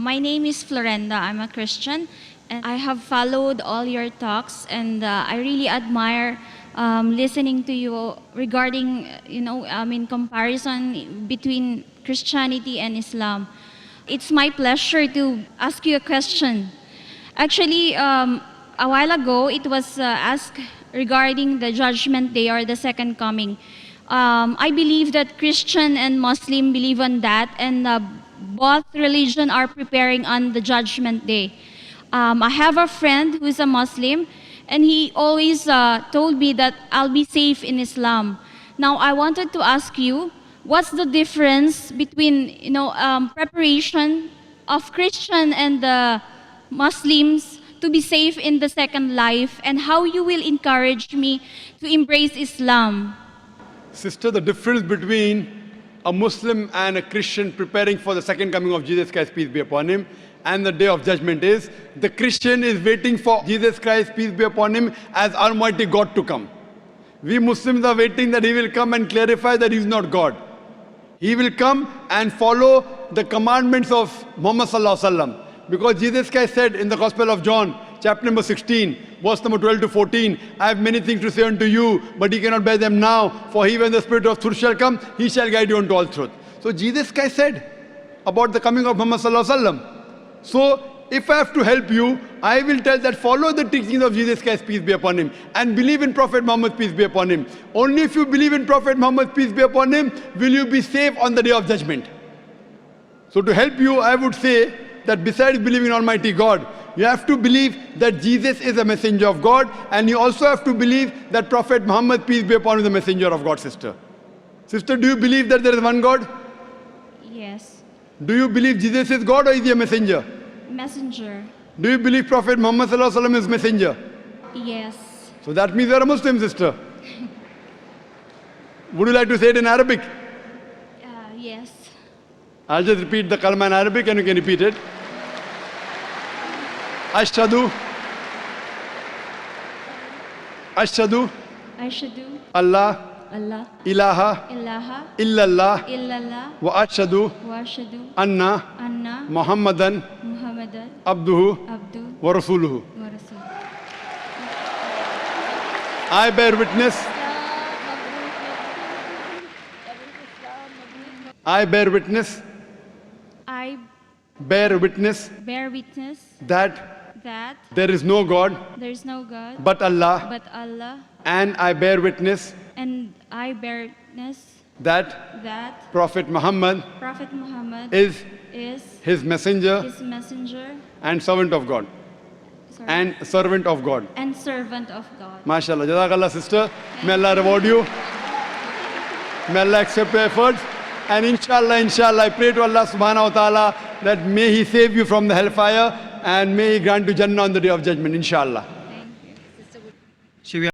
My name is Florenda. I'm a Christian, and I have followed all your talks, and I really admire listening to you regarding, in comparison between Christianity and Islam. It's my pleasure to ask you a question. Actually, a while ago, it was asked regarding the Judgment Day or the Second Coming. I believe that Christian and Muslim believe on that, and both religion are preparing on the Judgment Day. I have a friend who is a Muslim, and he always told me that I'll be safe in Islam. Now, I wanted to ask you, what's the difference between preparation of Christian and the Muslims to be safe in the second life, and how you will encourage me to embrace Islam? Sister, the difference between a Muslim and a Christian preparing for the second coming of Jesus Christ, peace be upon him, and the day of judgment is, the Christian is waiting for Jesus Christ, peace be upon him, as Almighty God to come. We Muslims are waiting that he will come and clarify that he is not God. He will come and follow the commandments of Muhammad Sallallahu Alaihi Wasallam. Because Jesus Christ said in the Gospel of John, chapter number 16, verse number 12 to 14, I have many things to say unto you, but ye cannot bear them now, for he, when the Spirit of truth shall come, he shall guide you unto all truth. So Jesus Christ said about the coming of Muhammad Sallallahu Alaihi Wasallam. So if I have to help you, I will tell that follow the teachings of Jesus Christ, peace be upon him, and believe in Prophet Muhammad, peace be upon him. Only if you believe in Prophet Muhammad, peace be upon him, will you be safe on the day of judgment. So to help you, I would say that besides believing in Almighty God, you have to believe that Jesus is a messenger of God, and you also have to believe that Prophet Muhammad, peace be upon him, is a messenger of God, sister. Sister, do you believe that there is one God? Yes. Do you believe Jesus is God or is he a messenger? Messenger. Do you believe Prophet Muhammad Sallallahu Alaihi Wasallam is messenger? Yes. So that means you are a Muslim, sister. Would you like to say it in Arabic? Yes. I'll just repeat the kalma in Arabic and you can repeat it. Ashhadu Ashhadu Allah Allah ilaha ilaha illallah illallah wa ashhadu wa ashhadu anna anna Muhammadan Muhammadan abduhu abdu wa rasuluhu. wa rasul. I bear witness. I bear witness. I Bear witness bear witness that that there is no God there is no God but Allah, but Allah, and I bear witness and I bear witness that that Prophet Muhammad Prophet Muhammad is is his messenger his messenger and servant of God. sorry, And servant of God. and servant of God. MashaAllah. Jazakallah, sister. May Allah reward you. May Allah accept your efforts. And inshallah, I pray to Allah subhanahu wa ta'ala that may He save you from the hellfire and may He grant you Jannah on the day of judgment, inshallah. Thank you. Should we